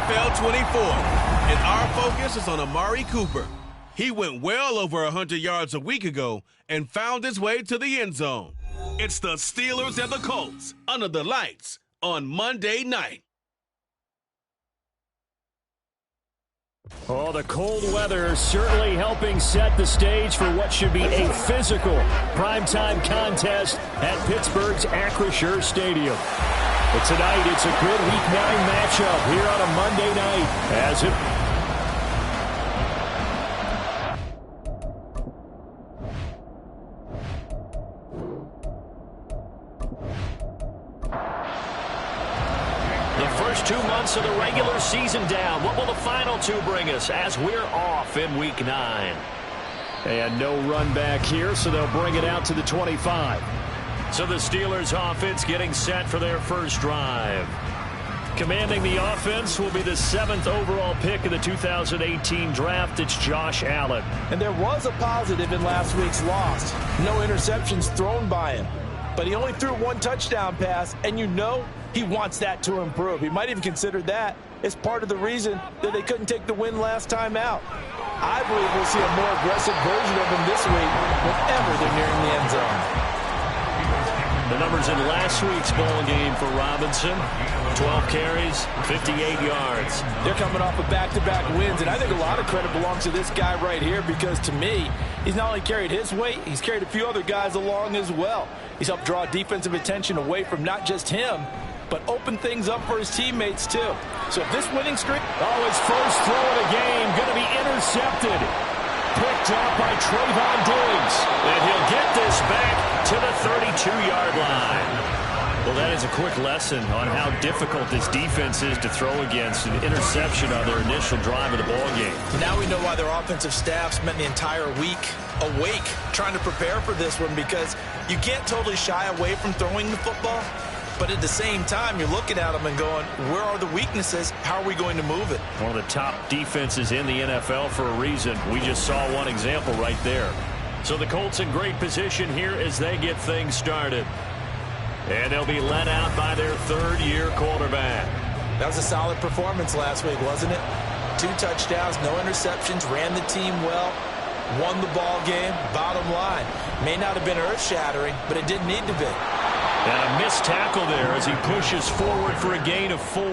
DGFL24, and our focus is on Amari Cooper. He went well over 100 yards a week ago and found his way to the end zone. It's the Steelers and the Colts under the lights on Monday night. Oh, the cold weather certainly helping set the stage for what should be a physical primetime contest at Pittsburgh's Acrisure Stadium. But tonight, it's a good Week 9 matchup here on a Monday night as it... The first 2 months of the regular season down. What will the final 2 bring us as we're off in Week 9? And no run back here, so they'll bring it out to the 25. So the Steelers offense getting set for their first drive. Commanding the offense will be the 7th overall pick of the 2018 draft. It's Josh Allen. And there was a positive in last week's loss. No interceptions thrown by him. But he only threw 1 touchdown pass, and you know he wants that to improve. He might even consider that as part of the reason that they couldn't take the win last time out. I believe we'll see a more aggressive version of him this week whenever they're nearing the end zone. The numbers in last week's ball game for Robinson: 12 carries, 58 yards. They're coming off of back-to-back wins, and I think a lot of credit belongs to this guy right here because, to me, he's not only carried his weight, he's carried a few other guys along as well. He's helped draw defensive attention away from not just him, but open things up for his teammates, too. So if this winning streak... Oh, his first throw of the game going to be intercepted. Picked up by Trayvon Diggs. And he'll get this back to the 32-yard line. Well, that is a quick lesson on how difficult this defense is to throw against. An interception on their initial drive of the ballgame. Now we know why their offensive staff spent the entire week awake trying to prepare for this one, because you can't totally shy away from throwing the football. But at the same time, you're looking at them and going, where are the weaknesses? How are we going to move it? One of the top defenses in the NFL for a reason. We just saw one example right there. So the Colts in great position here as they get things started. And they'll be led out by their 3rd-year quarterback. That was a solid performance last week, wasn't it? 2 touchdowns, no interceptions, ran the team well, won the ball game. Bottom line, may not have been earth-shattering, but it didn't need to be. And a missed tackle there as he pushes forward for a gain of 4.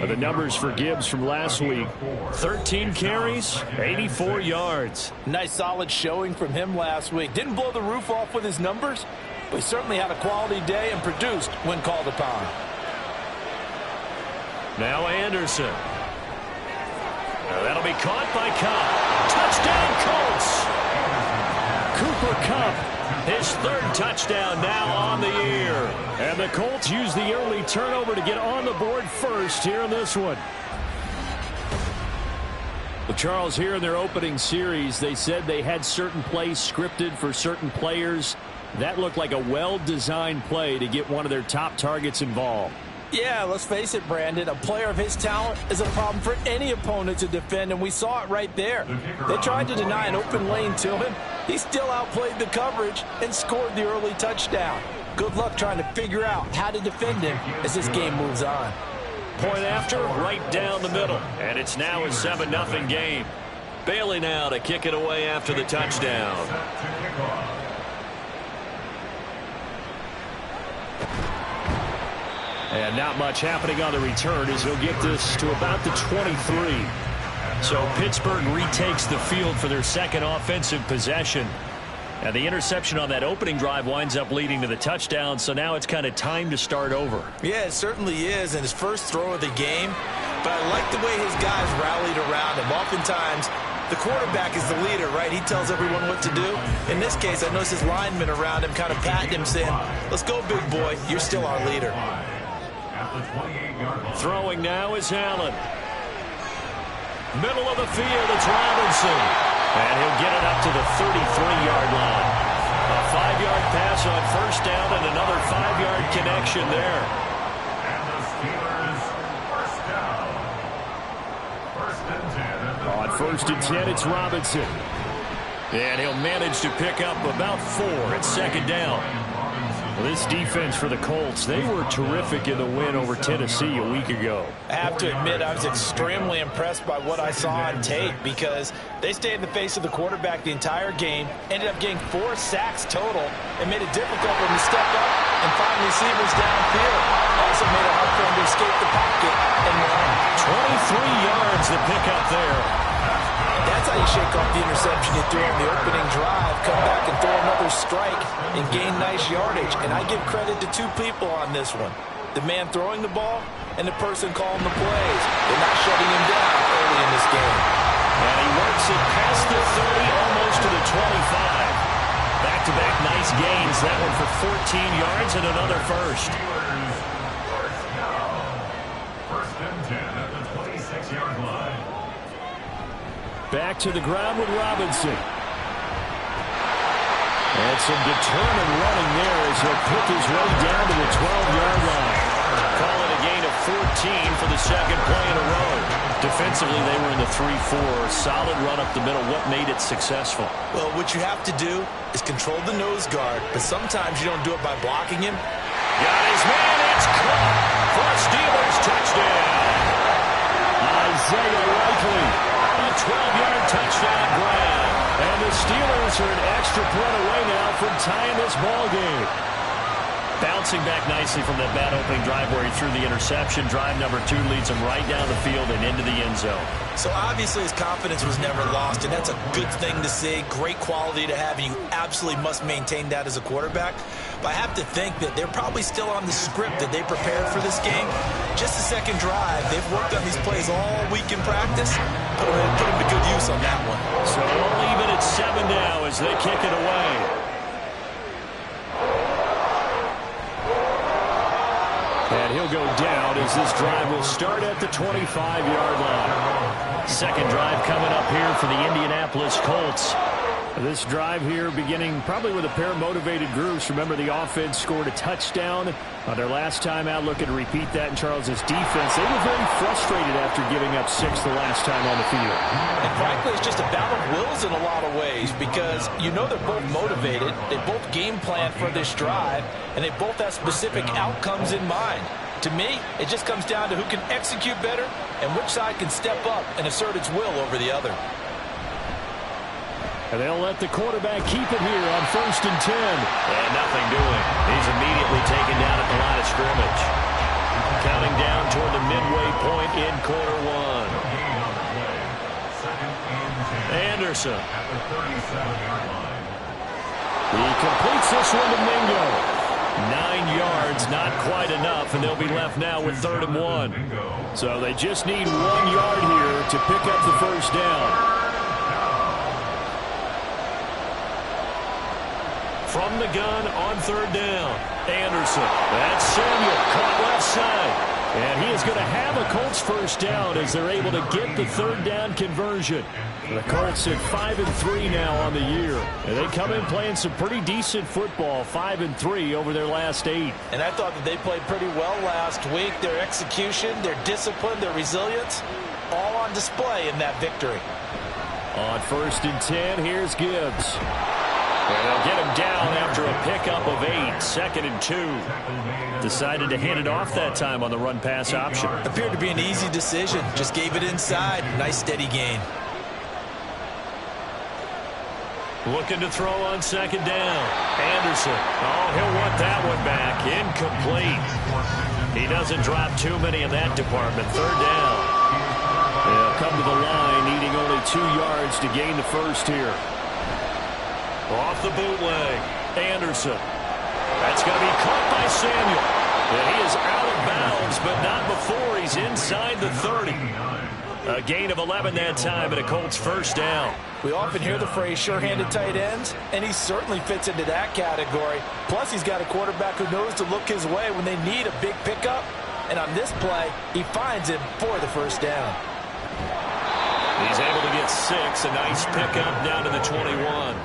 The numbers for Gibbs from last week: 13 carries, 84 yards. Nice solid showing from him last week. Didn't blow the roof off with his numbers, but he certainly had a quality day and produced when called upon. Now Anderson. That'll be caught by Cupp. Touchdown, Colts! Cooper Kupp, his 3rd touchdown now on the year. And the Colts use the early turnover to get on the board first here in this one. Well, Charles, here in their opening series, they said they had certain plays scripted for certain players. That looked like a well-designed play to get one of their top targets involved. Yeah, let's face it, Brandon. A player of his talent is a problem for any opponent to defend, and we saw it right there. They tried to deny an open lane to him. He still outplayed the coverage and scored the early touchdown. Good luck trying to figure out how to defend him as this game moves on. Point after, right down the middle. And it's now a 7-0 game. Bailey now to kick it away after the touchdown. And not much happening on the return as he'll get this to about the 23. So Pittsburgh retakes the field for their 2nd offensive possession. And the interception on that opening drive winds up leading to the touchdown, so now it's kind of time to start over. Yeah, it certainly is, and his first throw of the game. But I like the way his guys rallied around him. Oftentimes, the quarterback is the leader, right? He tells everyone what to do. In this case, I noticed his linemen around him kind of patting him, saying, let's go, big boy. You're still our leader. Throwing now is Allen. Middle of the field, it's Robinson. And he'll get it up to the 33-yard line. A 5-yard pass on first down and another 5-yard connection there. And the Steelers first down. 1st and 10. On 1st and 10, it's Robinson. And he'll manage to pick up about 4 at 2nd down. Well, this defense for the Colts, they were terrific in the win over Tennessee a week ago. I have to admit, I was extremely impressed by what I saw on tape because they stayed in the face of the quarterback the entire game, ended up getting 4 sacks total, and made it difficult for him to step up and find receivers downfield. Also made it hard for him to escape the pocket and run. 23 yards to pick up there. That's how you shake off the interception you threw on the opening drive, come back and throw another strike and gain nice yardage. And I give credit to 2 people on this one. The man throwing the ball and the person calling the plays. They're not shutting him down early in this game. And he works it past the 30, almost to the 25. Back-to-back nice gains. That one for 14 yards and another first. First and 10 at the 26-yard line. Back to the ground with Robinson. And some determined running there as he'll pick his way down to the 12-yard line. Call it a gain of 14 for the second play in a row. Defensively, they were in the 3-4. Solid run up the middle. What made it successful? Well, what you have to do is control the nose guard, but sometimes you don't do it by blocking him. Got his man. It's caught for a Steelers touchdown. Isaiah Likely. A 12-yard touchdown grab. And the Steelers are an extra point away now from tying this ball game. Bouncing back nicely from that bad opening drive where he threw the interception. Drive number 2 leads him right down the field and into the end zone. So obviously his confidence was never lost, and that's a good thing to see. Great quality to have, and you absolutely must maintain that as a quarterback. But I have to think that they're probably still on the script that they prepared for this game. Just the second drive, they've worked on these plays all week in practice. Put them to good use on that one. So we'll leave it at 7 now as they kick it away. And he'll go down as this drive will start at the 25-yard line. Second drive coming up here for the Indianapolis Colts. This drive here beginning probably with a pair of motivated groups. Remember, the offense scored a touchdown on their last time out. Looking to repeat that in Charles's defense. They were very frustrated after giving up 6 the last time on the field. And frankly, it's just a battle of wills in a lot of ways because you know they're both motivated. They both game plan for this drive, and they both have specific outcomes in mind. To me, it just comes down to who can execute better and which side can step up and assert its will over the other. And they'll let the quarterback keep it here on 1st and 10. And nothing doing. He's immediately taken down at the line of scrimmage. Counting down toward the midway point in quarter 1. Anderson. He completes this one to Mingo. 9 yards, not quite enough, and they'll be left now with 3rd and 1. So they just need 1 yard here to pick up the first down. From the gun on 3rd down. Anderson. That's Samuel. Caught left side. And he is going to have a Colts first down as they're able to get the 3rd down conversion. The Colts at 5-3 now on the year. And they come in playing some pretty decent football. 5-3 over their last 8. And I thought that they played pretty well last week. Their execution, their discipline, their resilience, all on display in that victory. On 1st and 10, here's Gibbs. And they'll get him down after a pickup of 8. 2nd and 2. Decided to hand it off that time on the run-pass option. Appeared to be an easy decision. Just gave it inside. Nice steady gain. Looking to throw on 2nd down. Anderson. Oh, he'll want that one back. Incomplete. He doesn't drop too many in that department. 3rd down. They'll come to the line, needing only 2 yards to gain the first here. Off the bootleg. Anderson. That's going to be caught by Samuel. And he is out of bounds, but not before he's inside the 30. A gain of 11 that time and a Colts first down. We often hear the phrase sure-handed tight ends, and he certainly fits into that category. Plus, he's got a quarterback who knows to look his way when they need a big pickup. And on this play, he finds him for the first down. He's able to get 6. A nice pickup down to the 21.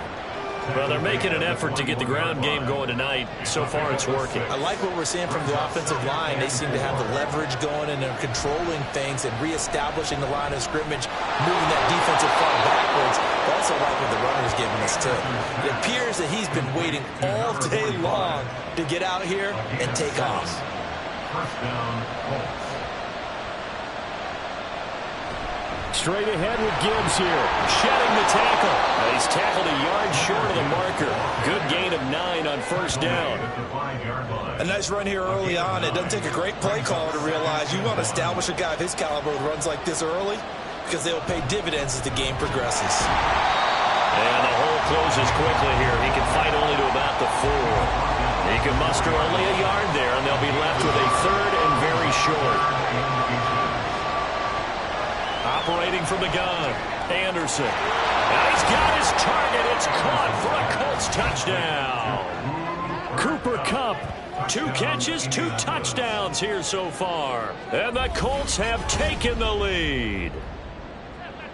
Well, they're making an effort to get the ground game going tonight. So far, it's working. I like what we're seeing from the offensive line. They seem to have the leverage going, and they're controlling things and reestablishing the line of scrimmage, moving that defensive front backwards. I also like what the runner's giving us, too. It appears that he's been waiting all day long to get out here and take off. First down, Colts. Straight ahead with Gibbs here, shedding the tackle. He's tackled a yard short of the marker. Good gain of 9 on first down. A nice run here early on. It doesn't take a great play caller to realize you want to establish a guy of his caliber with runs like this early, because they'll pay dividends as the game progresses. And the hole closes quickly here. He can fight only to about the 4. He can muster only a yard there, and they'll be left with a third and very short. Operating from the gun, Anderson. And he's got his target. It's caught for a Colts touchdown. Cooper Kupp, 2 catches, 2 touchdowns here so far. And the Colts have taken the lead.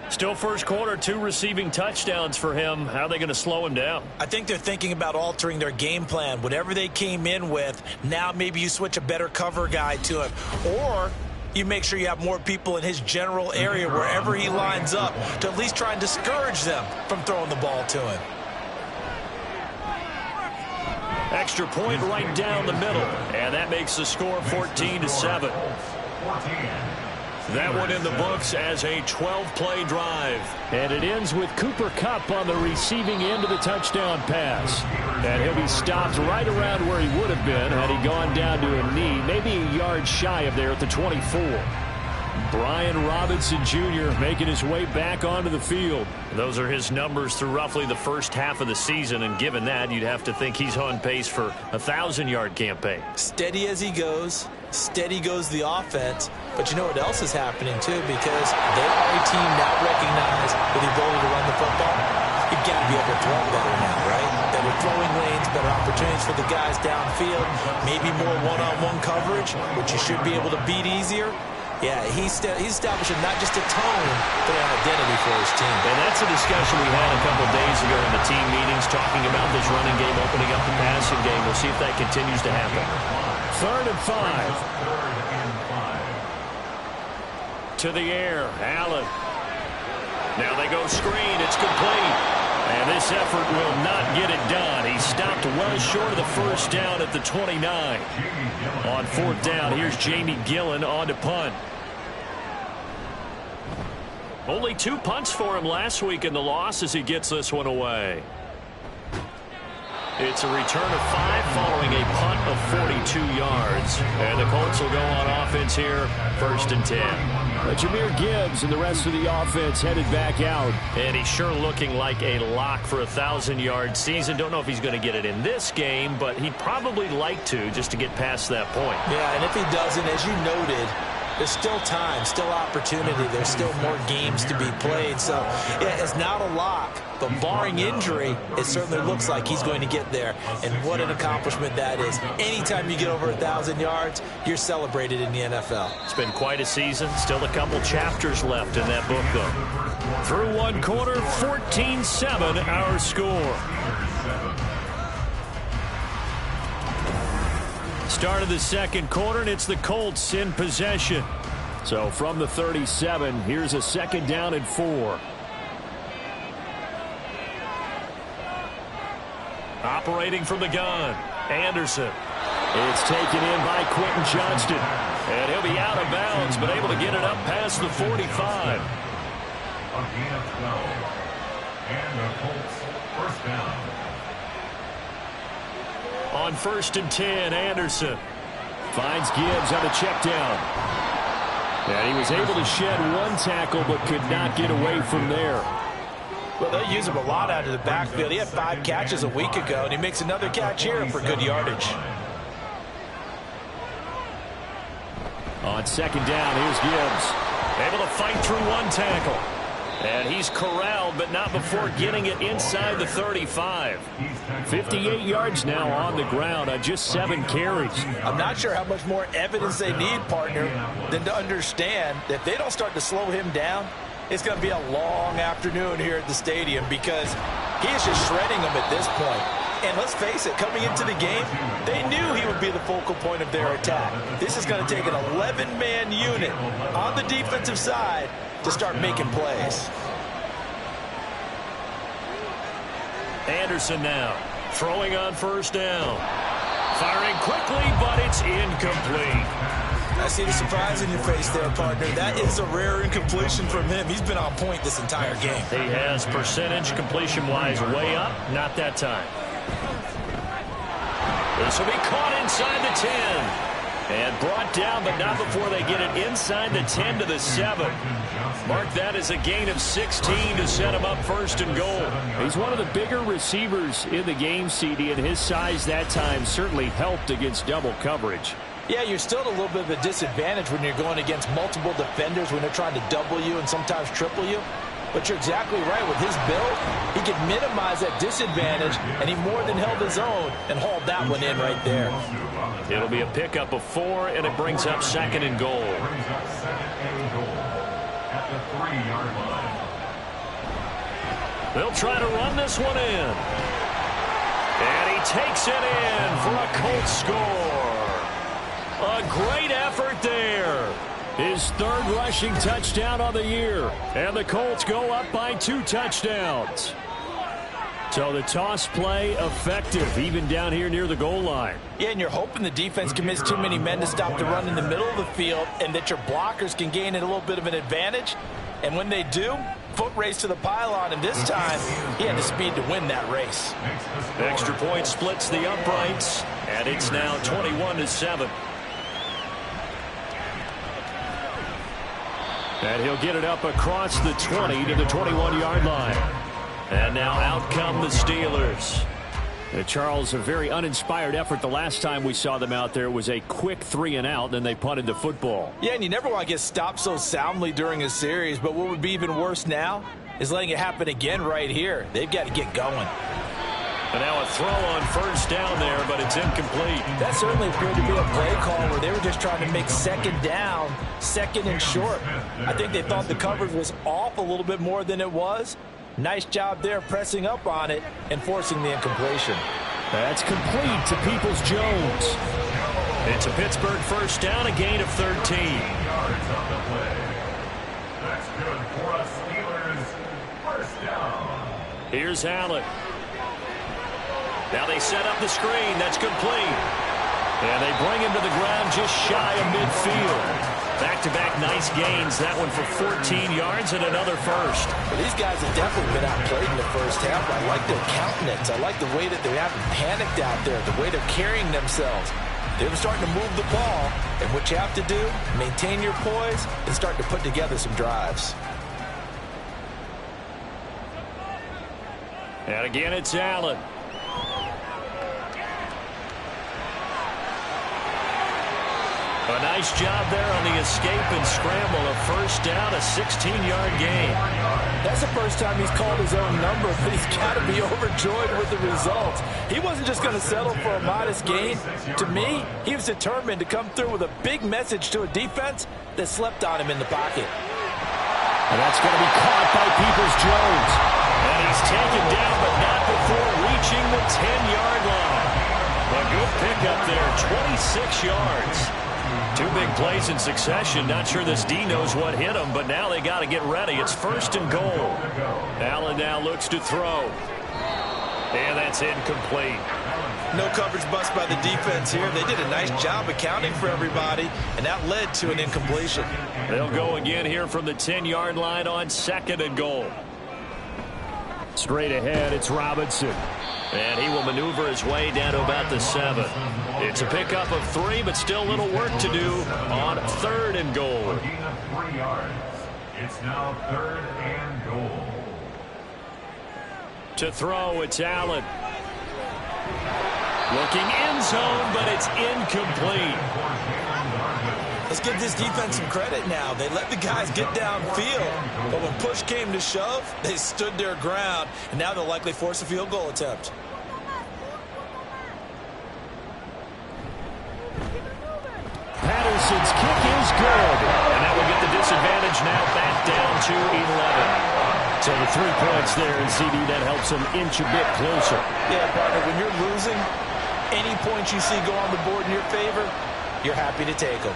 Still first quarter, 2 receiving touchdowns for him. How are they going to slow him down? I think they're thinking about altering their game plan. Whatever they came in with, now maybe you switch a better cover guy to him. Or you make sure you have more people in his general area wherever he lines up to at least try and discourage them from throwing the ball to him. Extra point right down the middle, and that makes the score 14-7. That one in the books as a 12-play drive. And it ends with Cooper Kupp on the receiving end of the touchdown pass. And he'll be stopped right around where he would have been had he gone down to a knee, maybe a yard shy of there at the 24. Brian Robinson Jr. making his way back onto the field. Those are his numbers through roughly the first half of the season, and given that, you'd have to think he's on pace for a 1,000-yard campaign. Steady as he goes. Steady goes the offense. But you know what else is happening, too, because they are a team now recognized with the ability to run the football. You've got to be able to throw better now, right? Better throwing lanes, better opportunities for the guys downfield, maybe more one-on-one coverage, which you should be able to beat easier. Yeah, he's establishing not just a tone, but an identity for his team. And that's a discussion we had a couple days ago in the team meetings, talking about this running game opening up the passing game. We'll see if that continues to happen. 3rd and 5. To the air, Allen. Now they go screen. It's complete. And this effort will not get it done. He stopped well short of the first down at the 29. On 4th down, here's Jamie Gillen on to punt. Only 2 punts for him last week in the loss as he gets this one away. It's a return of 5 following a punt of 42 yards. And the Colts will go on offense here, 1st and 10. Jahmyr Gibbs and the rest of the offense headed back out. And he's sure looking like a lock for a 1,000-yard season. Don't know if he's going to get it in this game, but he'd probably like to just to get past that point. Yeah, and if he doesn't, as you noted, there's still time, still opportunity. There's still more games to be played. So, yeah, it's not a lock, but barring injury, it certainly looks like he's going to get there. And what an accomplishment that is. Anytime you get over 1,000 yards, you're celebrated in the NFL. It's been quite a season. Still a couple chapters left in that book, though. Through 1 quarter, 14-7 our score. Start of the 2nd quarter, and it's the Colts in possession. So from the 37, here's a 2nd down and 4. Operating from the gun, Anderson. It's taken in by Quentin Johnston. And he'll be out of bounds, but able to get it up past the 45. A gain of 12. And the Colts, 1st down. On 1st and 10, Anderson finds Gibbs on a check down. And he was able to shed 1 tackle, but could not get away from there. Well, they use him a lot out of the backfield. He had 5 catches a week ago, and he makes another catch here for good yardage. On 2nd down, here's Gibbs. Able to fight through 1 tackle. And he's corralled, but not before getting it inside the 35. 58 yards now on the ground on just 7 carries. I'm not sure how much more evidence they need, partner, than to understand that if they don't start to slow him down, it's going to be a long afternoon here at the stadium, because he is just shredding them at this point. And let's face it, coming into the game, they knew he would be the focal point of their attack. This is going to take an 11-man unit on the defensive side to start making plays. Anderson now. Throwing on first down. Firing quickly, but it's incomplete. I see the surprise in your face there, partner. That is a rare incompletion from him. He's been on point this entire game. He has percentage completion-wise way up. Not that time. This will be caught inside the 10. And brought down, but not before they get it inside the 10 to the 7. Mark that as a gain of 16 to set him up first and goal. He's one of the bigger receivers in the game, CD, and his size that time certainly helped against double coverage. Yeah, you're still at a little bit of a disadvantage when you're going against multiple defenders when they're trying to double you and sometimes triple you. But you're exactly right. With his build, he can minimize that disadvantage, and he more than held his own and hauled that one in right there. It'll be a pickup of 4, and it brings up second and goal. At the 3-yard line. They'll try to run this one in. And he takes it in for a Colts score. A great effort there. His third rushing touchdown of the year. And the Colts go up by 2 touchdowns. So the toss play effective, even down here near the goal line. Yeah, and you're hoping the defense commits too many men to stop the run in the middle of the field and that your blockers can gain a little bit of an advantage. And when they do, foot race to the pylon, and this time he had the speed to win that race. Extra point splits the uprights, and it's now 21-7. And he'll get it up across the 20 to the 21-yard line. And now out come the Steelers. Charles, a very uninspired effort. The last time we saw them out there was a quick 3-and-out, then they punted the football. Yeah, and you never want to get stopped so soundly during a series, but what would be even worse now is letting it happen again right here. They've got to get going. And now a throw on first down there, but it's incomplete. That certainly appeared to be a play call where they were just trying to make second down, second and short. I think they thought the coverage was off a little bit more than it was. Nice job there pressing up on it and forcing the incompletion. That's complete to Peoples-Jones. It's a Pittsburgh first down, a gain of 13. Yards on the play. That's good for us Steelers. First down. Here's Allen. Now they set up the screen. That's complete. And they bring him to the ground just shy of midfield. Back-to-back nice gains. That one for 14 yards and another first. Well, these guys have definitely been outplayed in the first half. I like their countenance. I like the way that they haven't panicked out there, the way they're carrying themselves. They're starting to move the ball, and what you have to do, maintain your poise and start to put together some drives. And again, it's Allen. A nice job there on the escape and scramble. A first down, a 16-yard gain. That's the first time he's called his own number, but he's got to be overjoyed with the results. He wasn't just going to settle for a modest gain. To me, he was determined to come through with a big message to a defense that slept on him in the pocket. And that's going to be caught by Peoples-Jones. And he's taken down, but not before reaching the 10-yard line. A good pickup there, 26 yards. 2 big plays in succession. Not sure this D knows what hit him, but now they got to get ready. It's first and goal. Allen now looks to throw. And that's incomplete. No coverage bust by the defense here. They did a nice job accounting for everybody, and that led to an incompletion. They'll go again here from the 10-yard line on second and goal. Straight ahead, it's Robinson. And he will maneuver his way down to about the 7. It's a pickup of 3, but still little work to do on third and goal. A gain of 3 yards. It's now third and goal. To throw, it's Allen. Looking end zone, but it's incomplete. Let's give this defense some credit now. They let the guys get downfield, but when push came to shove, they stood their ground, and now they'll likely force a field goal attempt. Patterson's kick is good. And that will get the disadvantage now back down to 11. So the 3 points there, and CD, that helps them inch a bit closer. Yeah, partner, when you're losing, any points you see go on the board in your favor, you're happy to take them.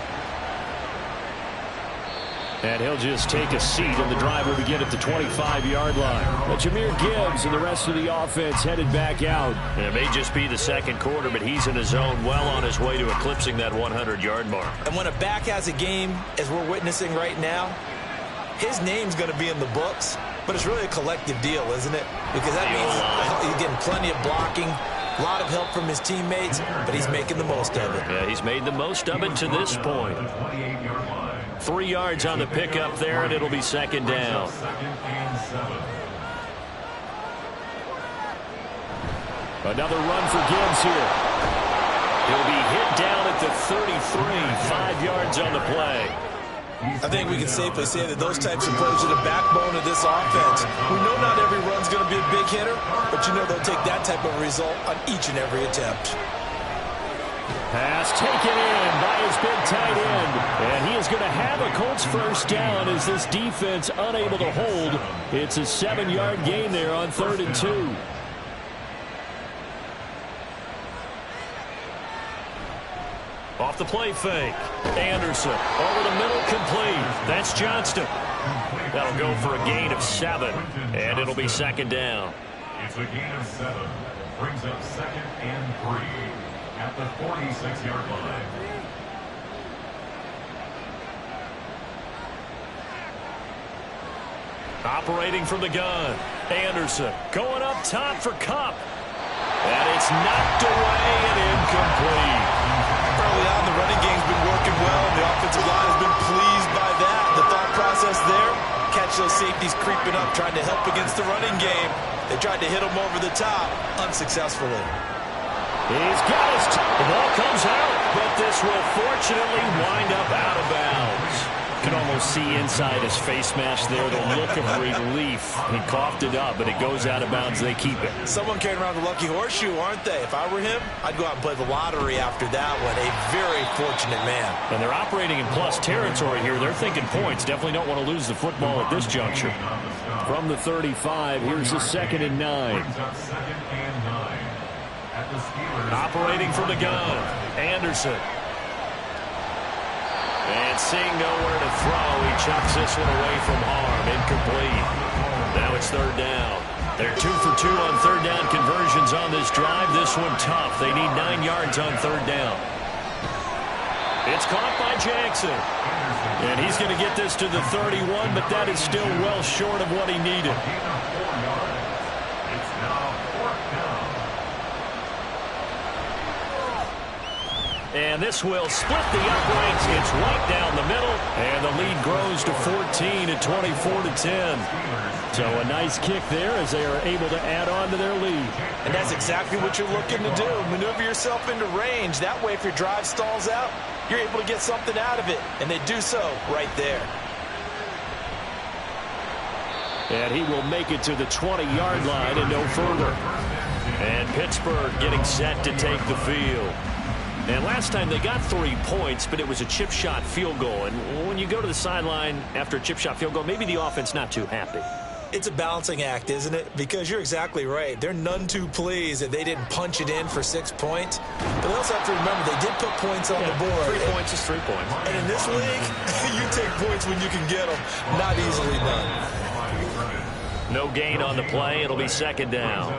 And he'll just take a seat, and the drive will begin at the 25-yard line. But Jahmyr Gibbs and the rest of the offense headed back out. And it may just be the second quarter, but he's in his zone, well on his way to eclipsing that 100-yard mark. And when a back has a game, as we're witnessing right now, his name's going to be in the books, but it's really a collective deal, isn't it? Because that means he's getting plenty of blocking, a lot of help from his teammates, but he's making the most of it. Yeah, he's made the most of it to this point. 3 yards on the pickup there, and it'll be second down. Another run for Gibbs here. He'll be hit down at the 33, 5 yards on the play. I think we can safely say that those types of plays are the backbone of this offense. We know not every run's going to be a big hitter, but you know they'll take that type of result on each and every attempt. Pass taken in by his big tight end. And he is going to have a Colts first down as this defense unable to hold. It's a 7-yard gain there on 3rd and 2. Off the play fake. Anderson over the middle, complete. That's Johnston. That'll go for a gain of 7, and it'll be second down. It's a gain of 7. Brings up 2nd and 3 at the 46-yard line. Operating from the gun. Anderson going up top for Kupp. And it's knocked away and incomplete. Early on, the running game's been working well, and the offensive line has been pleased by that. The thought process there, catch those safeties creeping up, trying to help against the running game. They tried to hit him over the top, unsuccessfully. He's got his the ball comes out, but this will fortunately wind up out of bounds. You can almost see inside his face mask there the look of relief. He coughed it up, but it goes out of bounds. They keep it. Someone carrying around the lucky horseshoe, aren't they? If I were him, I'd go out and play the lottery after that one. A very fortunate man. And they're operating in plus territory here. They're thinking points. Definitely don't want to lose the football at this juncture. From the 35, here's the 2nd and 9. Operating from the gun. Anderson. And seeing nowhere to throw, he chucks this one away from harm. Incomplete. Now it's 3rd down. They're 2 for 2 on 3rd down conversions on this drive. This one tough. They need 9 yards on 3rd down. It's caught by Jackson. And he's going to get this to the 31, but that is still well short of what he needed. And this will split the uprights. It's right down the middle. And the lead grows to 14 at 24-10. So a nice kick there as they are able to add on to their lead. And that's exactly what you're looking to do. Maneuver yourself into range. That way, if your drive stalls out, you're able to get something out of it. And they do so right there. And he will make it to the 20-yard line and no further. And Pittsburgh getting set to take the field. And last time they got 3 points, but it was a chip shot field goal. And when you go to the sideline after a chip shot field goal, maybe the offense not too happy. It's a balancing act, isn't it? Because you're exactly right. They're none too pleased that they didn't punch it in for 6 points. But they also have to remember they did put points on the board. 3 points is 3 points. And in this league, you take points when you can get them. Not easily done. No gain on the play. It'll be second down.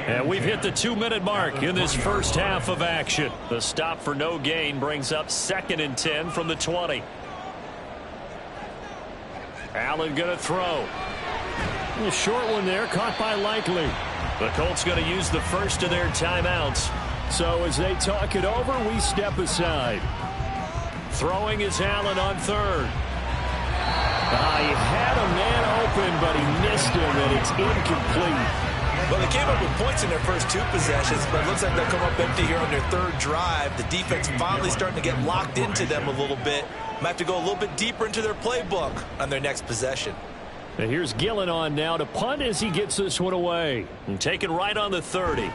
And we've hit the 2-minute mark in this first half of action. The stop for no gain brings up 2nd and 10 from the 20. Allen going to throw. A short one there, caught by Likely. The Colts going to use the first of their timeouts. So as they talk it over, we step aside. Throwing is Allen on 3rd. He had a man open, but he missed him, and it's incomplete. Well, they came up with points in their first 2 possessions, but it looks like they'll come up empty here on their 3rd drive. The defense finally starting to get locked into them a little bit. Might have to go a little bit deeper into their playbook on their next possession. And here's Gillen on now to punt as he gets this one away. And taken right on the 30.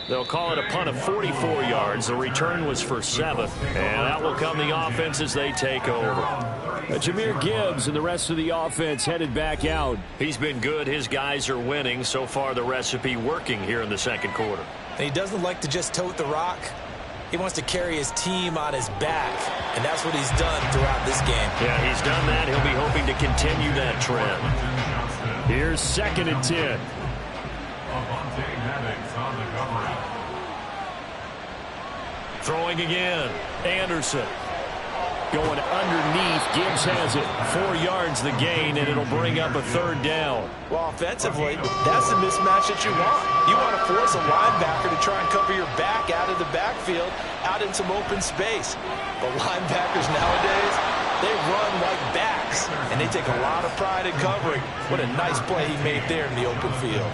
They'll call it a punt of 44 yards. The return was for 7. And that will come the offense as they take over. Jahmyr Gibbs and the rest of the offense headed back out. He's been good. His guys are winning. So far, the recipe working here in the second quarter. And he doesn't like to just tote the rock. He wants to carry his team on his back, and that's what he's done throughout this game. Yeah, he's done that. He'll be hoping to continue that trend. Here's 2nd and 10. Throwing again. Anderson. Going underneath. Gibbs has it. 4 yards the gain, and it'll bring up a 3rd down. Well, offensively, that's the mismatch that you want. You want to force a linebacker to try and cover your back out of the backfield, out in some open space. But linebackers nowadays, they run like backs, and they take a lot of pride in covering. What a nice play he made there in the open field.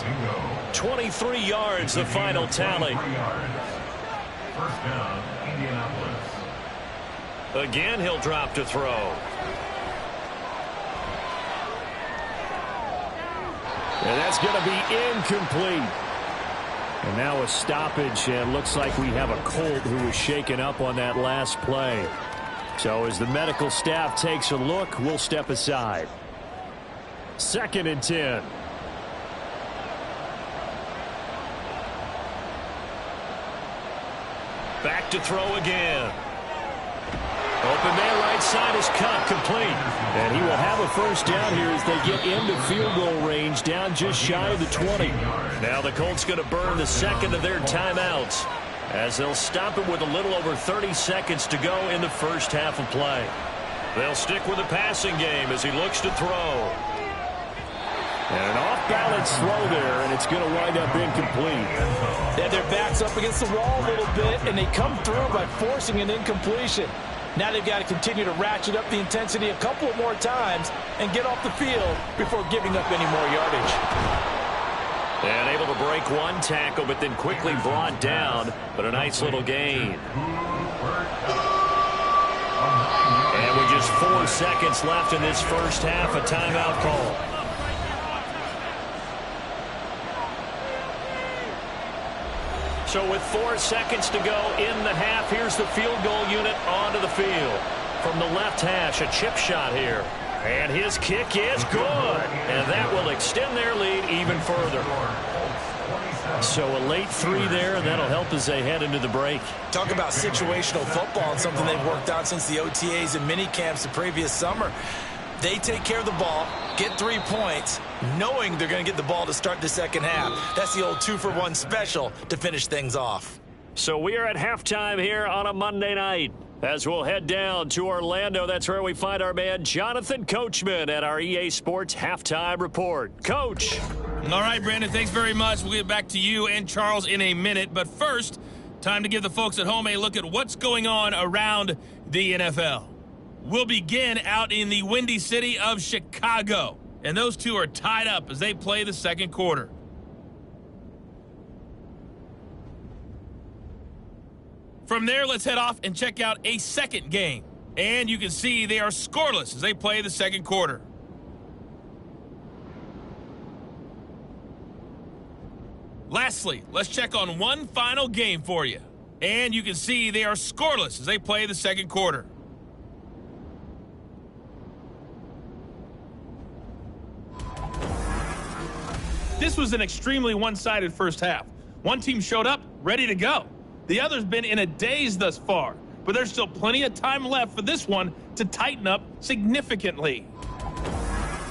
23 yards, the final tally. 1st down, Indianapolis. Again, he'll drop to throw. And that's going to be incomplete. And now a stoppage, and looks like we have a Colt who was shaken up on that last play. So as the medical staff takes a look, we'll step aside. 2nd and 10. Back to throw again. Open man, right side is cut, complete. And he will have a 1st down here as they get into field goal range, down just shy of the 20. Now the Colts going to burn the 2nd of their timeouts as they'll stop it with a little over 30 seconds to go in the 1st half of play. They'll stick with the passing game as he looks to throw. And an off-balance throw there, and it's going to wind up incomplete. They have their backs up against the wall a little bit, and they come through by forcing an incompletion. Now they've got to continue to ratchet up the intensity a couple of more times and get off the field before giving up any more yardage. And able to break one tackle, but then quickly brought down, but a nice little gain. And with just 4 seconds left in this 1st half, a timeout call. So with 4 seconds to go in the half, here's the field goal unit onto the field. From the left hash, a chip shot here. And his kick is good. And that will extend their lead even further. So a late 3 there, and that'll help as they head into the break. Talk about situational football and something they've worked on since the OTAs and mini camps the previous summer. They take care of the ball, get 3 points, knowing they're going to get the ball to start the 2nd half. That's the old 2-for-1 special to finish things off. So we are at halftime here on a Monday night. As we'll head down to Orlando, that's where we find our man Jonathan Coachman at our EA Sports Halftime Report. Coach. All right, Brandon, thanks very much. We'll get back to you and Charles in a minute. But first, time to give the folks at home a look at what's going on around the NFL. We'll begin out in the Windy City of Chicago. And those two are tied up as they play the 2nd quarter. From there, let's head off and check out a 2nd game. And you can see they are scoreless as they play the 2nd quarter. Lastly, let's check on one final game for you. And you can see they are scoreless as they play the 2nd quarter. This was an extremely one-sided 1st half. One team showed up, ready to go. The other's been in a daze thus far, but there's still plenty of time left for this one to tighten up significantly.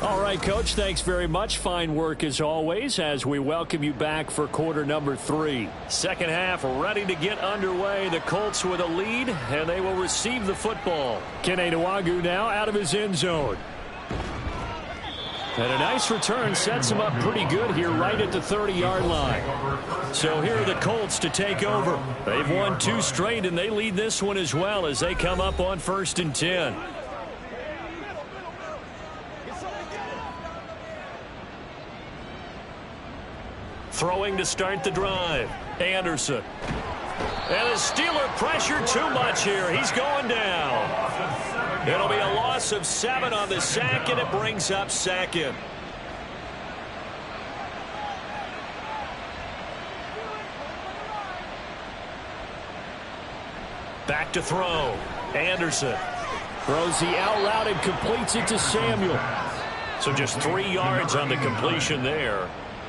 All right, Coach, thanks very much. Fine work as always as we welcome you back for quarter number 3. 2nd half ready to get underway. The Colts with a lead, and they will receive the football. Kene Nwangwu now out of his end zone. And a nice return sets him up pretty good here right at the 30-yard line. So here are the Colts to take over. They've won 2 straight, and they lead this one as well as they come up on 1st and 10. Throwing to start the drive. Anderson. And the Steeler pressure too much here. He's going down. It'll be a loss of 7 on the sack, and it brings up 2nd. Back to throw. Anderson throws the out route and completes it to Samuel. So just 3 yards on the completion there.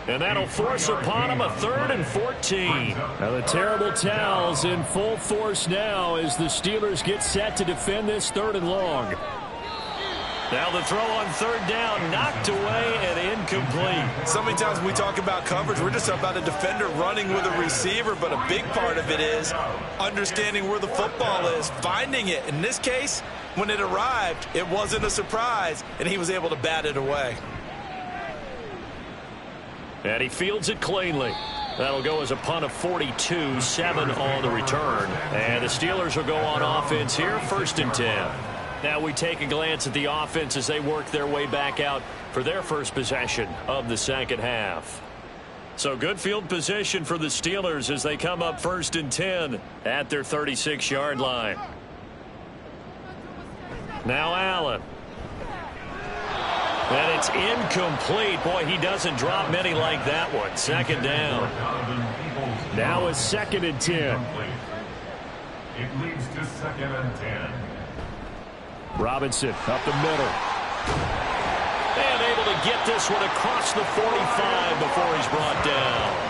And that'll force upon him a 3rd and 14. Now the terrible towels in full force now as the Steelers get set to defend this 3rd and long. Now the throw on 3rd down, knocked away and incomplete. So many times when we talk about coverage, we're just about a defender running with a receiver, but a big part of it is understanding where the football is, finding it. In this case, when it arrived, it wasn't a surprise, and he was able to bat it away. And he fields it cleanly. That'll go as a punt of 42, 7 on the return. And the Steelers will go on offense here, 1st and 10. Now we take a glance at the offense as they work their way back out for their first possession of the second half. So good field position for the Steelers as they come up 1st and 10 at their 36-yard line. Now Allen. And it's incomplete. Boy, he doesn't drop many like that one. 2nd down. Now it's 2nd and 10. It leads to 2nd and 10. Robinson up the middle. And able to get this one across the 45 before he's brought down.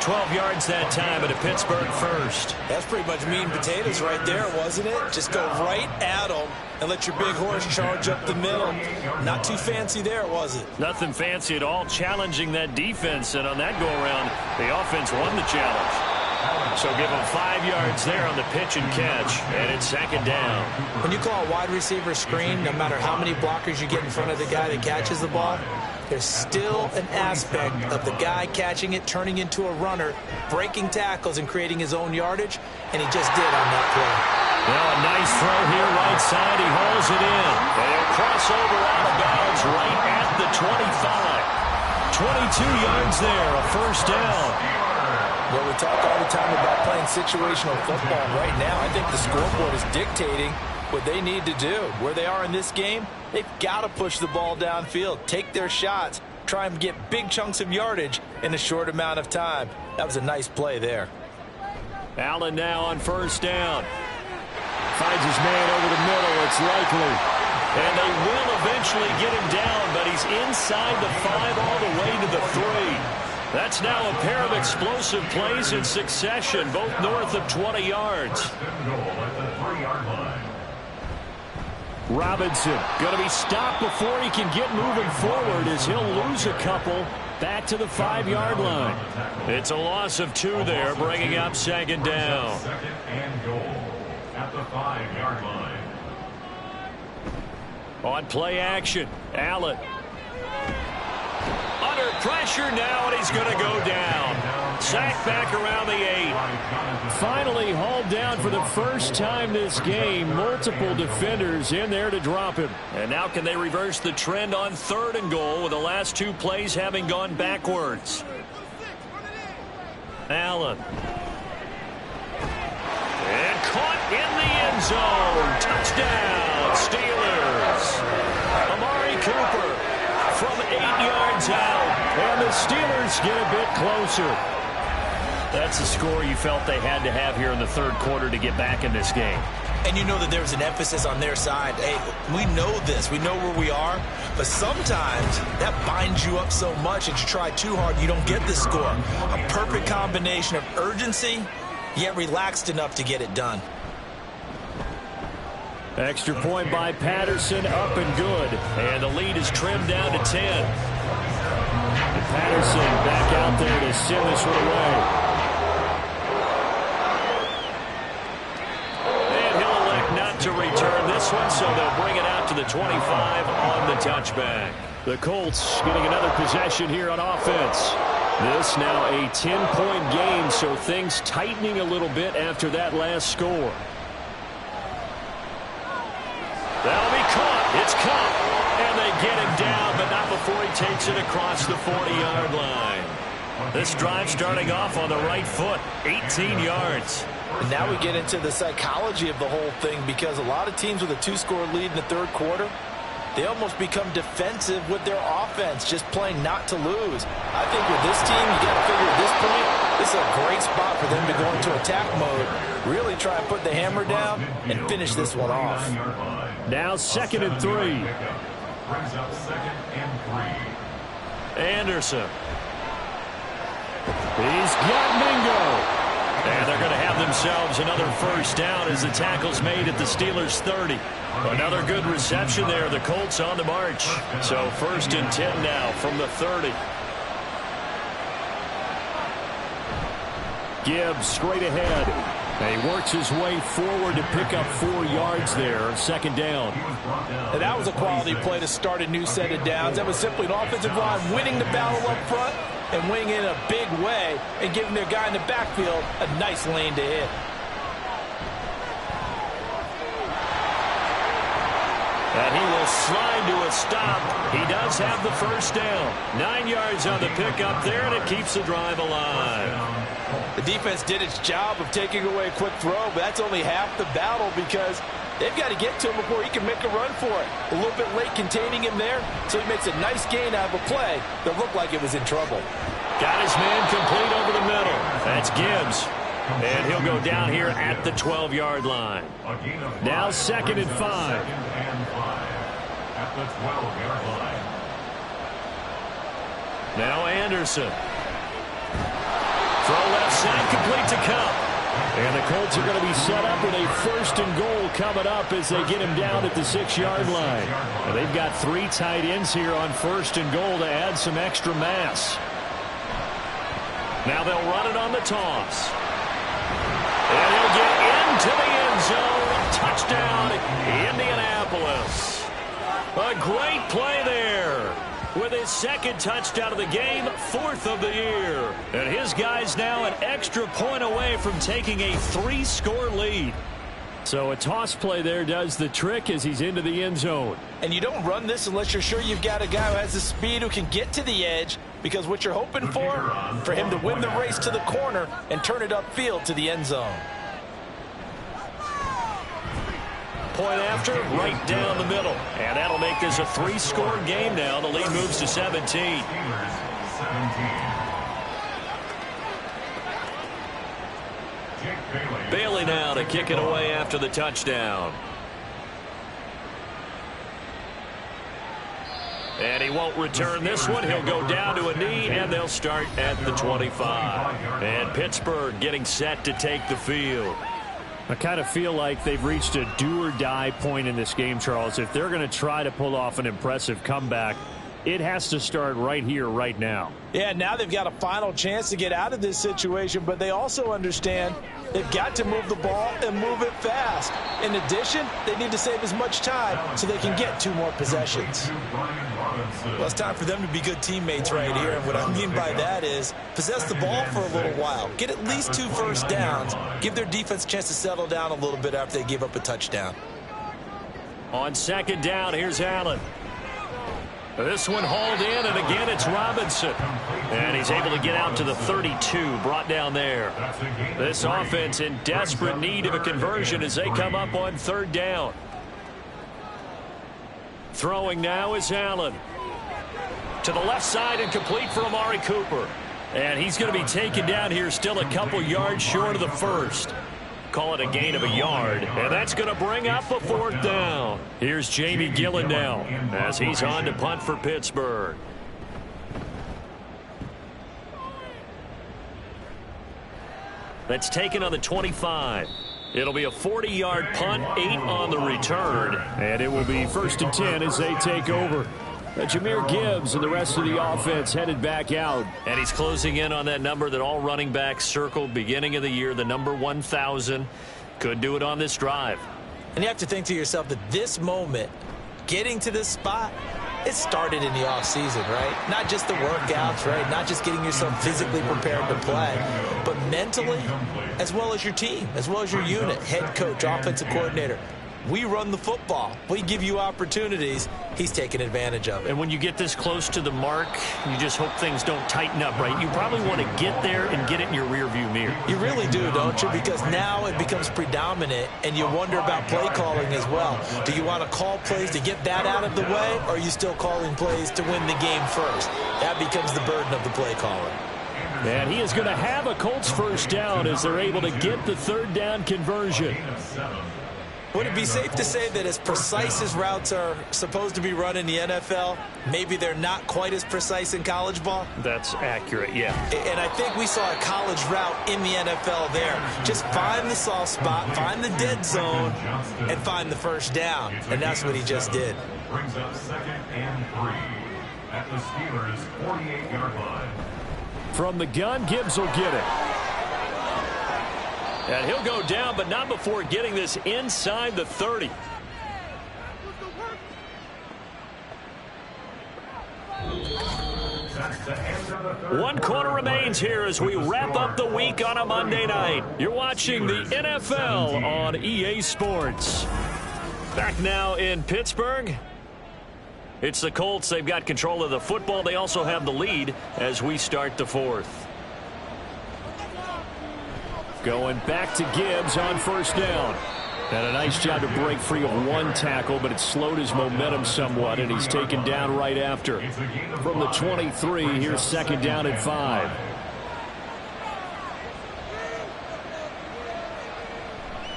12 yards that time at a Pittsburgh 1st. That's pretty much meat and potatoes right there, wasn't it? Just go right at them and let your big horse charge up the middle. Not too fancy there, was it? Nothing fancy at all, challenging that defense. And on that go-around, the offense won the challenge. So give him 5 yards there on the pitch and catch, and it's 2nd down. When you call a wide receiver screen, no matter how many blockers you get in front of the guy that catches the ball, there's still an aspect of the guy catching it, turning into a runner, breaking tackles and creating his own yardage, and he just did on that play. Now a nice throw here right side. He hauls it in. And he'll cross over out of bounds right at the 25. 22 yards there, a 1st down. Well, we talk all the time about playing situational football. Right now, I think the scoreboard is dictating what they need to do. Where they are in this game, they've got to push the ball downfield, take their shots, try and get big chunks of yardage in a short amount of time. That was a nice play there. Allen now on 1st down. Finds his man over the middle. It's likely. And they will eventually get him down, but he's inside the 5 all the way to the 3. That's now a pair of explosive plays in succession, both north of 20 yards. Robinson going to be stopped before he can get moving forward as he'll lose a couple back to the 5-yard line. It's a loss of 2 there, bringing up 2nd down. 2nd and goal at the 5-yard line. On play action, Allen. Under pressure now, and he's going to go down. Sacked back around the 8. Finally hauled down for the first time this game. Multiple defenders in there to drop him. And now can they reverse the trend on 3rd and goal with the last 2 plays having gone backwards? Allen. And caught in the end zone. Touchdown, Steelers. Amari Cooper from 8 yards out. And the Steelers get a bit closer. That's the score you felt they had to have here in the 3rd quarter to get back in this game. And you know that there's an emphasis on their side. Hey, we know this. We know where we are. But sometimes that binds you up so much that you try too hard, you don't get the score. A perfect combination of urgency, yet relaxed enough to get it done. Extra point by Patterson, up and good. And the lead is trimmed down to 10. And Patterson back out there to send this one away. And he'll elect not to return this one, so they'll bring it out to the 25 on the touchback. The Colts getting another possession here on offense. This now a 10-point game, so things tightening a little bit after that last score. That'll be caught. It's caught. And they get him down, but not before he takes it across the 40-yard line. This drive starting off on the right foot, 18 yards. And now we get into the psychology of the whole thing, because a lot of teams with a 2-score lead in the 3rd quarter, they almost become defensive with their offense, just playing not to lose. I think with this team, you got to figure at this point, this is a great spot for them to go into attack mode, really try and put the hammer down and finish this one off. Now 2nd and 3. Brings up 2nd and 3. Anderson. He's got Mingo. And they're going to have themselves another first down as the tackle's made at the Steelers' 30. Another good reception there. The Colts on the march. So 1st and 10 now from the 30. Gibbs straight ahead. He works his way forward to pick up 4 yards there. 2nd down. And that was a quality play to start a new set of downs. That was simply an offensive line winning the battle up front and winning in a big way and giving their guy in the backfield a nice lane to hit. And he will slide to a stop. He does have the first down. 9 yards on the pickup there, and it keeps the drive alive. The defense did its job of taking away a quick throw, but that's only half the battle because they've got to get to him before he can make a run for it. A little bit late containing him there, so he makes a nice gain out of a play that looked like it was in trouble. Got his man complete over the middle. That's Gibbs. And he'll go down here at the 12-yard line. Now 2nd and 5. At the 12-yard line. Now Anderson. Throw left side, complete to Cup. And the Colts are going to be set up with a 1st and goal coming up as they get him down at the 6-yard line. And they've got 3 tight ends here on 1st and goal to add some extra mass. Now they'll run it on the toss. And he'll get into the end zone. Touchdown, Indianapolis. A great play there. With his 2nd touchdown of the game, 4th of the year. And his guy's now an extra point away from taking a 3-score lead. So a toss play there does the trick as he's into the end zone. And you don't run this unless you're sure you've got a guy who has the speed who can get to the edge, because what you're hoping for him to win the race to the corner and turn it upfield to the end zone. Point after, right down the middle. And that'll make this a 3-score game now. The lead moves to 17. Bailey now to kick it away after the touchdown. And he won't return this one. He'll go down to a knee, and they'll start at the 25. And Pittsburgh getting set to take the field. I kind of feel like they've reached a do-or-die point in this game, Charles. If they're going to try to pull off an impressive comeback, it has to start right here, right now. Yeah, now they've got a final chance to get out of this situation, but they also understand they've got to move the ball and move it fast. In addition, they need to save as much time so they can get 2 more possessions. Well, it's time for them to be good teammates right here, and what I mean by that is possess the ball for a little while, get at least 2 first downs, give their defense a chance to settle down a little bit after they give up a touchdown. On 2nd down, here's Allen. This one hauled in, and again it's Robinson. And he's able to get out to the 32, brought down there. This offense in desperate need of a conversion as they come up on 3rd down. Throwing now is Allen. To the left side and complete for Amari Cooper. And he's going to be taken down here still a couple yards short of the 1st. Call it a gain of a yard, and that's going to bring up a 4th down. Here's Jamie Gillen now as he's on to punt for Pittsburgh. That's taken on the 25. It'll be a 40-yard punt, 8 on the return, and it will be 1st and 10 as they take over. Jahmyr Gibbs and the rest of the offense headed back out. And he's closing in on that number that all running backs circled beginning of the year, the number 1,000. Could do it on this drive. And you have to think to yourself that this moment, getting to this spot, it started in the offseason, right? Not just the workouts, right? Not just getting yourself physically prepared to play, but mentally, as well as your team, as well as your unit, head coach, offensive coordinator. We run the football. We give you opportunities. He's taking advantage of it. And when you get this close to the mark, you just hope things don't tighten up, right? You probably want to get there and get it in your rearview mirror. You really do, don't you? Because now it becomes predominant, and you wonder about play calling as well. Do you want to call plays to get that out of the way, or are you still calling plays to win the game first? That becomes the burden of the play caller. And he is going to have a Colts 1st down as they're able to get the 3rd down conversion. Would it be safe to say that as precise as routes are supposed to be run in the NFL, maybe they're not quite as precise in college ball? That's accurate, yeah. And I think we saw a college route in the NFL there. Just find the soft spot, find the dead zone, and find the first down. And that's what he just did. Brings up 2nd and 3 at the Steelers' 48-yard line. From the gun, Gibbs will get it. And he'll go down, but not before getting this inside the 30. One quarter remains here as we wrap up the week on a Monday night. You're watching the NFL on EA Sports. Back now in Pittsburgh. It's the Colts. They've got control of the football. They also have the lead as we start the 4th. Going back to Gibbs on first down. And a nice job to break free of one tackle, but it slowed his momentum somewhat, and he's taken down right after. From the 23, here's 2nd down and 5.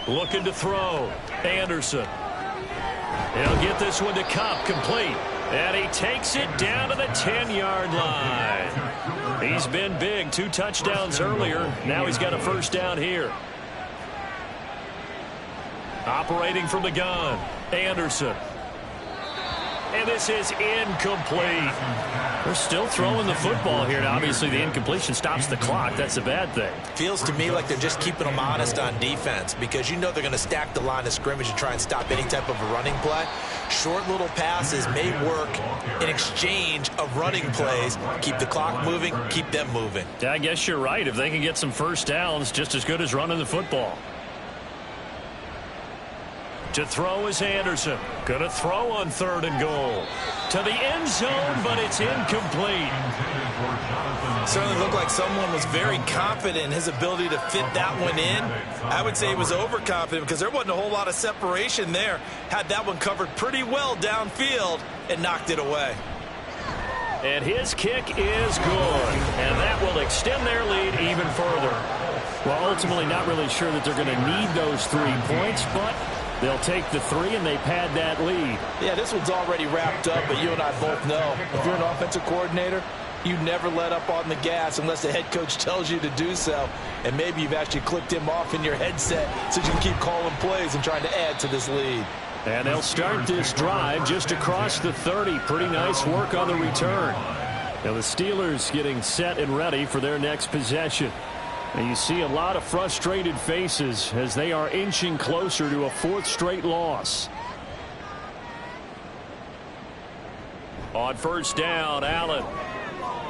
Looking to throw. Anderson. He'll get this one to Cup, complete. And he takes it down to the 10-yard line. He's been big. 2 touchdowns earlier. Now he's got a first down here. Operating from the gun, Anderson. And this is incomplete. They're still throwing the football here. And obviously, the incompletion stops the clock. That's a bad thing. Feels to me like they're just keeping them honest on defense because you know they're going to stack the line of scrimmage and try and stop any type of a running play. Short little passes may work in exchange of running plays. Keep the clock moving, keep them moving. Yeah, I guess you're right. If they can get some first downs, just as good as running the football. To throw is Anderson. Going to throw on 3rd and goal. To the end zone, but it's incomplete. Certainly looked like someone was very confident in his ability to fit that one in. I would say he was overconfident because there wasn't a whole lot of separation there. Had that one covered pretty well downfield and knocked it away. And his kick is good. And that will extend their lead even further. Well, ultimately not really sure that they're going to need those 3 points, but they'll take the 3 and they pad that lead. Yeah, this one's already wrapped up, but you and I both know if you're an offensive coordinator, you never let up on the gas unless the head coach tells you to do so. And maybe you've actually clicked him off in your headset so you can keep calling plays and trying to add to this lead. And they'll start this drive just across the 30. Pretty nice work on the return. Now the Steelers getting set and ready for their next possession. And you see a lot of frustrated faces as they are inching closer to a 4th straight loss. On first down, Allen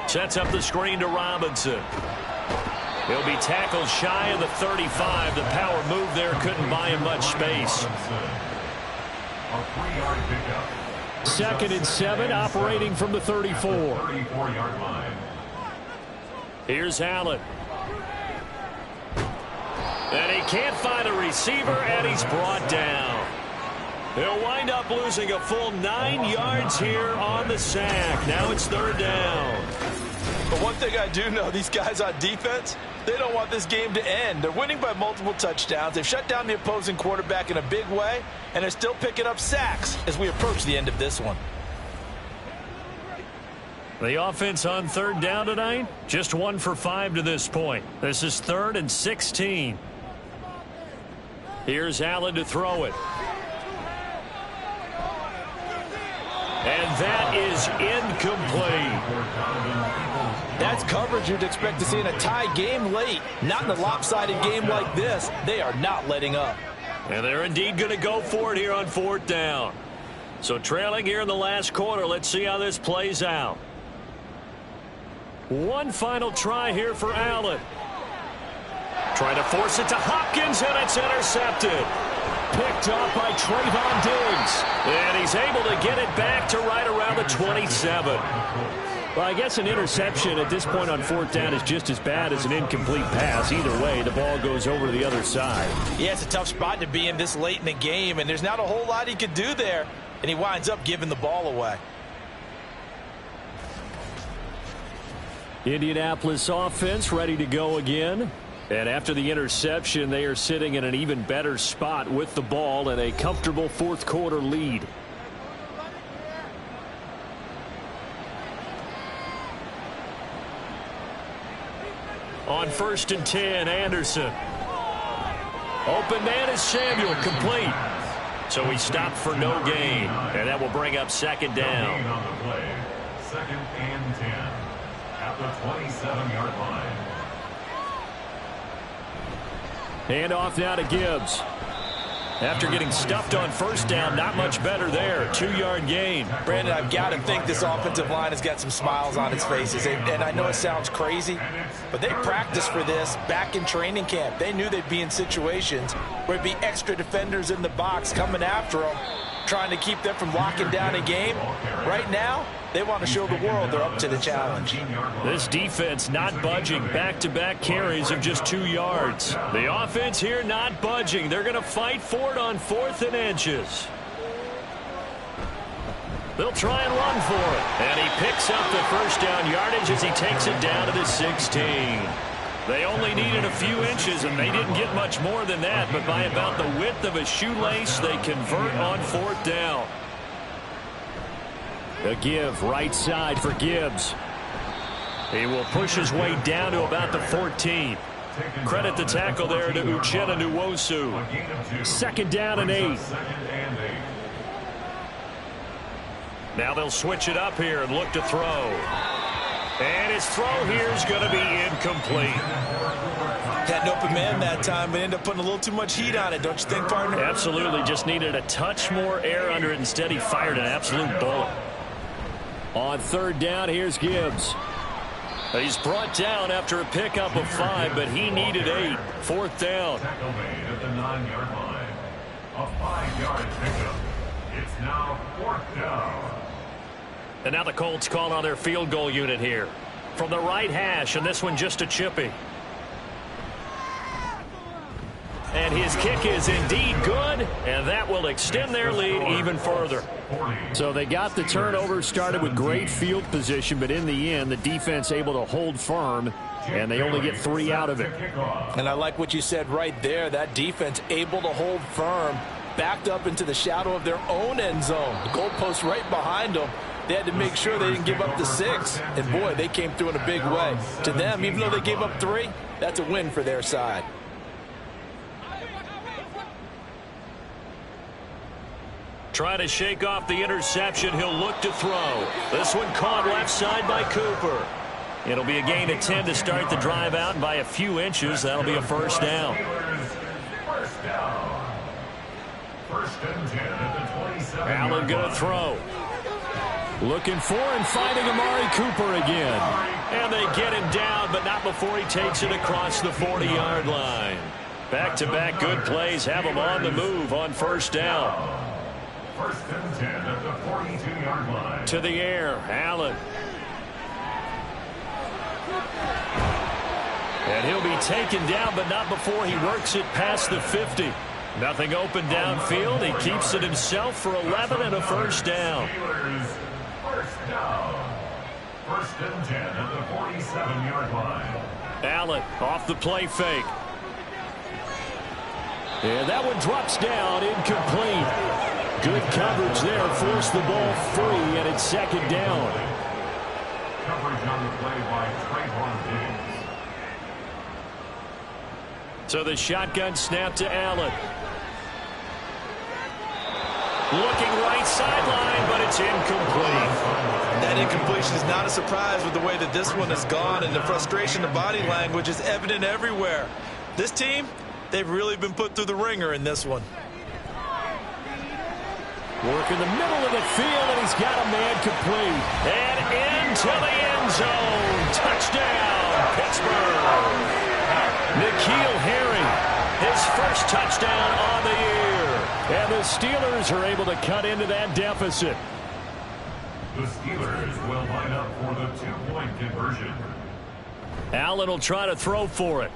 sets up the screen to Robinson. He'll be tackled shy of the 35. The power move there couldn't buy him much space. 2nd and 7, operating from the 34. Here's Allen. And he can't find a receiver, and he's brought down. He'll wind up losing a full 9 yards here on the sack. Now it's 3rd down. But one thing I do know, these guys on defense, they don't want this game to end. They're winning by multiple touchdowns. They've shut down the opposing quarterback in a big way, and they're still picking up sacks as we approach the end of this one. The offense on 3rd down tonight, just 1 for 5 to this point. This is 3rd and 16. Here's Allen to throw it. And that is incomplete. That's coverage you'd expect to see in a tie game late. Not in a lopsided game like this. They are not letting up. And they're indeed going to go for it here on 4th down. So trailing here in the last quarter. Let's see how this plays out. One final try here for Allen. Trying to force it to Hopkins, and it's intercepted. Picked up by Trayvon Diggs. And he's able to get it back to right around the 27. Well, I guess an interception at this point on 4th down is just as bad as an incomplete pass. Either way, the ball goes over to the other side. Yeah, it's a tough spot to be in this late in the game, and there's not a whole lot he could do there, and he winds up giving the ball away. Indianapolis offense ready to go again. And after the interception, they are sitting in an even better spot with the ball and a comfortable fourth quarter lead. On 1st and 10, Anderson. Open man is Samuel, complete. So he stopped for no gain, and that will bring up 2nd down. On the play. 2nd and 10 at the 27-yard line. Hand off now to Gibbs. After getting stuffed on 1st down, not much better there. 2-yard gain. Brandon, I've got to think this offensive line has got some smiles on its faces. And I know it sounds crazy, but they practiced for this back in training camp. They knew they'd be in situations where there'd be extra defenders in the box coming after them, trying to keep them from locking down a game. Right now, they want to show the world they're up to the challenge. This defense not budging. Back-to-back carries of just 2 yards. The offense here not budging. They're going to fight for it on 4th and inches. They'll try and run for it. And he picks up the 1st down yardage as he takes it down to the 16. They only needed a few inches, and they didn't get much more than that. But by about the width of a shoelace, they convert on 4th down. A give right side for Gibbs. He will push his way down to about the 14. Credit the tackle there to Uchenna Nwosu. 2nd down and 8. Now they'll switch it up here and look to throw. And his throw here is going to be incomplete. Had an open man that time, but ended up putting a little too much heat on it, don't you think, partner? Absolutely. Just needed a touch more air under it. Instead, he fired an absolute bullet. On 3rd down, here's Gibbs. He's brought down after a pickup of 5, but he needed 8. 4th down. Tackle made at the 9-yard line. A 5-yard pickup. It's now 4th down. And now the Colts call on their field goal unit here. From the right hash, and this one just a chippy. And his kick is indeed good, and that will extend their lead even further. So they got the turnover, started with great field position, but in the end, the defense able to hold firm, and they only get 3 out of it. And I like what you said right there. That defense able to hold firm, backed up into the shadow of their own end zone. The goalpost right behind them. They had to make sure they didn't give up the 6. And, boy, they came through in a big way. To them, even though they gave up 3, that's a win for their side. Try to shake off the interception. He'll look to throw. This one caught left side by Cooper. It'll be a gain of 10 to start the drive out, and by a few inches, that'll be a 1st down. 1st down. 1st and 10 at the 27. Allen going to throw. Looking for and finding Amari Cooper again. And they get him down, but not before he takes it across the 40-yard line. Back-to-back good plays have him on the move on 1st down. 1st and 10 at the 42-yard line. To the air, Allen. And he'll be taken down, but not before he works it past the 50. Nothing open downfield. He keeps it himself for 11 and a 1st down. 1st down. 1st and 10 at the 47-yard line. Allen off the play fake. And that one drops down, incomplete. Good coverage there, forced the ball free, and it's 2nd down. Coverage on the play by Trayvon Diggs. So the shotgun snap to Allen. Looking right sideline, but it's incomplete. That incompletion is not a surprise with the way that this one has gone, and the frustration of body language is evident everywhere. This team, they've really been put through the ringer in this one. Work in the middle of the field, and he's got a man complete. And into the end zone. Touchdown, Pittsburgh. N'Keal Harry, his 1st touchdown on the year. And the Steelers are able to cut into that deficit. The Steelers will line up for the 2-point conversion. Allen will try to throw for it.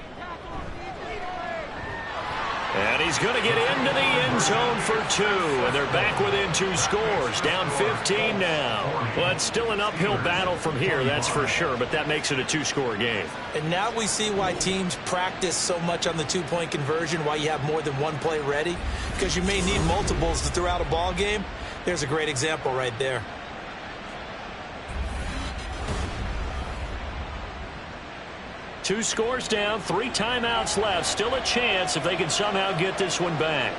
And he's going to get into the end zone for 2. And they're back within 2 scores. Down 15 now. Well, it's still an uphill battle from here, that's for sure. But that makes it a 2-score game. And now we see why teams practice so much on the 2-point conversion, why you have more than one play ready. Because you may need multiples throughout a ball game. There's a great example right there. Two scores down, 3 timeouts left. Still a chance if they can somehow get this one back.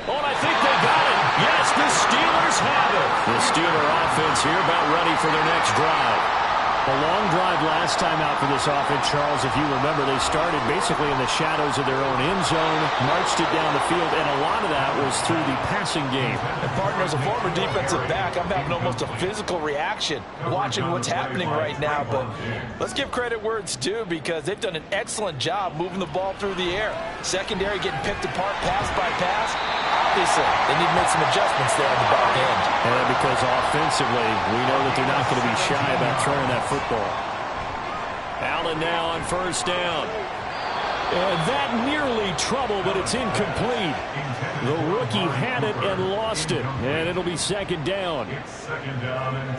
Oh, and I think they got it. Yes, the Steelers have it. The Steeler offense here about ready for their next drive. A long drive last time out for this offense, Charles. If you remember, they started basically in the shadows of their own end zone, marched it down the field, and a lot of that was through the passing game. And partner, as a former defensive back, I'm having almost a physical reaction watching what's happening right now. But let's give credit where it's due, because they've done an excellent job moving the ball through the air. Secondary getting picked apart pass by pass. Obviously, they need to make some adjustments there on the back end. And because offensively, we know that they're not going to be shy about throwing that football. Allen now on first down. And that nearly trouble, but it's incomplete. The rookie had it and lost it. And it'll be second down. It's second down and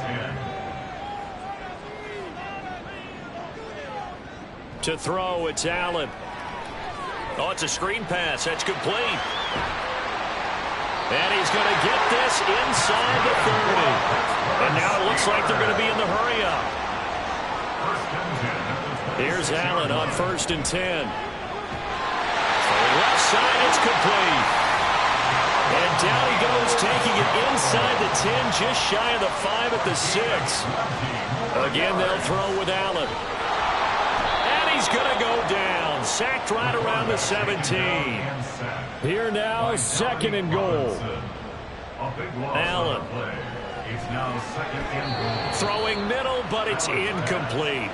10. To throw, it's Allen. Oh, it's a screen pass. That's complete. And he's going to get this inside the 30. And now it looks like they're going to be in the hurry-up. Here's Allen on first and 10. Left side, it's complete. And down he goes, taking it inside the 10, just shy of the 5 at the 6. Again, they'll throw with Allen. And he's going to go down. Sacked right around the 17. Here now, second and goal. Allen. It's now second and goal. Throwing middle, but it's incomplete.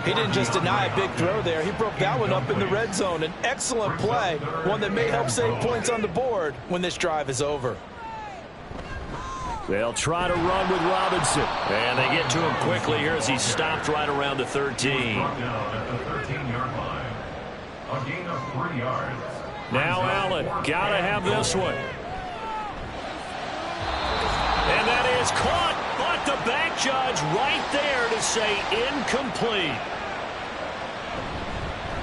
He didn't just deny a big throw there. He broke that one up in the red zone. An excellent play, one that may help save points on the board when this drive is over. They'll try to run with Robinson. And they get to him quickly here as he stopped right around the 13. Down at the 13-yard line. A gain of 3 yards. Now Allen, gotta have this one. And that is caught, but the back judge right there to say incomplete.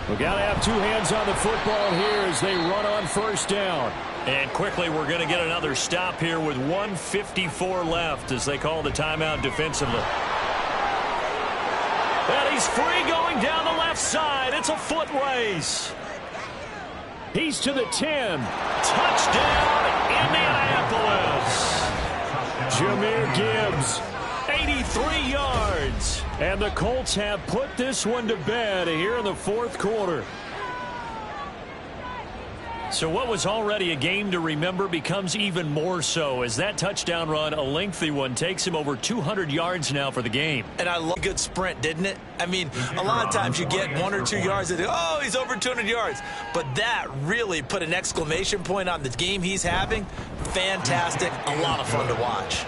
We gotta have 2 hands on the football here as they run on first down. And quickly, we're going to get another stop here with 1:54 left as they call the timeout defensively. And he's free going down the left side. It's a foot race. He's to the 10. Touchdown, Indianapolis. Jahmyr Gibbs, 83 yards. And the Colts have put this one to bed here in the fourth quarter. So what was already a game to remember becomes even more so as that touchdown run, a lengthy one, takes him over 200 yards now for the game. And I love a good sprint, didn't it? I mean, a lot of times you get 1 or 2 yards and oh, he's over 200 yards. But that really put an exclamation point on the game he's having. Fantastic. A lot of fun to watch.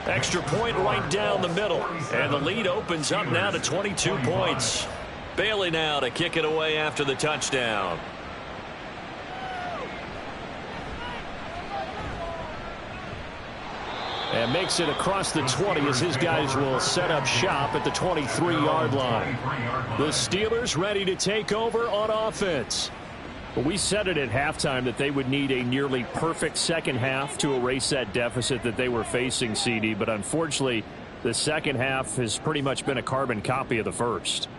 Extra point right down the middle. And the lead opens up now to 22 points. Bailey now to kick it away after the touchdown. And makes it across the 20 as his guys will set up shop at the 23-yard line. The Steelers ready to take over on offense. Well, we said it at halftime that they would need a nearly perfect second half to erase that deficit that they were facing, CD. But unfortunately, the second half has pretty much been a carbon copy of the first.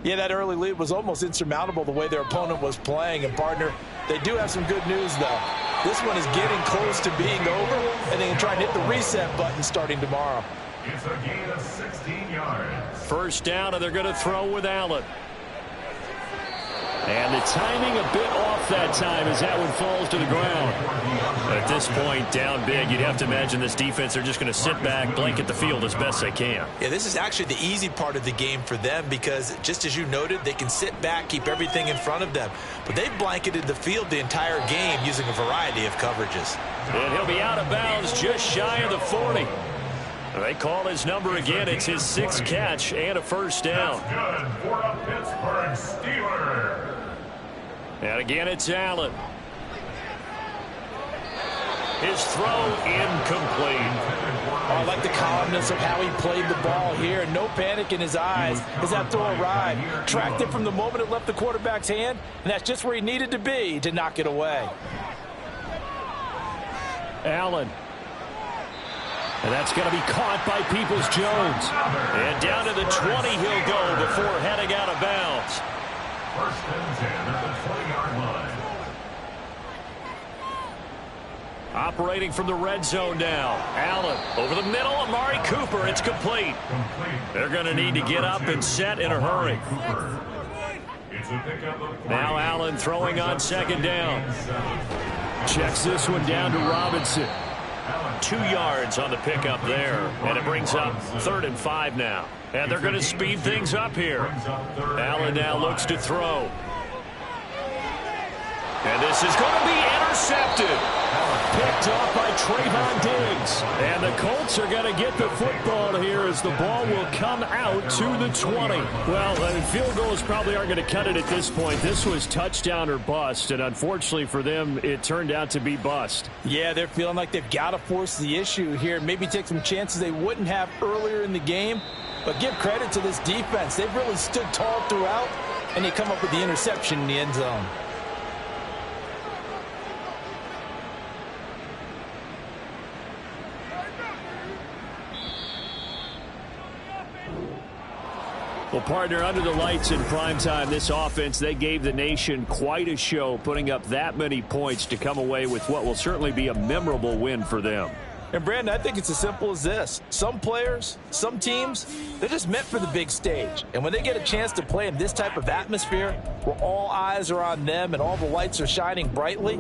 Yeah, that early lead was almost insurmountable the way their opponent was playing. And, partner, they do have some good news, though. This one is getting close to being over, and they can try and hit the reset button starting tomorrow. It's a gain of 16 yards. First down, and they're going to throw with Allen. And the timing a bit off that time as that one falls to the ground. At this point, down big, you'd have to imagine this defense, they're just going to sit back, blanket the field as best they can. Yeah, this is actually the easy part of the game for them because, just as you noted, they can sit back, keep everything in front of them. But they've blanketed the field the entire game using a variety of coverages. And he'll be out of bounds just shy of the 40. They call his number again. It's his 6th catch and a first down. That's good for a Pittsburgh Steeler. And again, it's Allen. His throw incomplete. Oh, I like the calmness of how he played the ball here. No panic in his eyes as that throw arrived. Tracked it from the moment it left the quarterback's hand, and that's just where he needed to be to knock it away. Allen. And that's going to be caught by Peoples-Jones. And down to the 20 he'll go before heading out of bounds. First and 10 at the 20-yard line. Operating from the red zone now. Allen over the middle. Amari Cooper. It's complete. They're going to need to get up and set in a hurry. Now Allen throwing on second down. Checks this one down to Robinson. 2 yards on the pickup there. And it brings up 3rd and 5 now. And they're going to speed things up here. Allen now looks to throw. And this is going to be intercepted. Picked off by Trayvon Diggs. And the Colts are going to get the football here as the ball will come out to the 20. Well, field goals probably aren't going to cut it at this point. This was touchdown or bust, and unfortunately for them, it turned out to be bust. Yeah, they're feeling like they've got to force the issue here. Maybe take some chances they wouldn't have earlier in the game. But give credit to this defense. They've really stood tall throughout, and they come up with the interception in the end zone. Well, partner, under the lights in primetime, this offense, they gave the nation quite a show, putting up that many points to come away with what will certainly be a memorable win for them. And, Brandon, I think it's as simple as this. Some players, some teams, they're just meant for the big stage. And when they get a chance to play in this type of atmosphere where all eyes are on them and all the lights are shining brightly,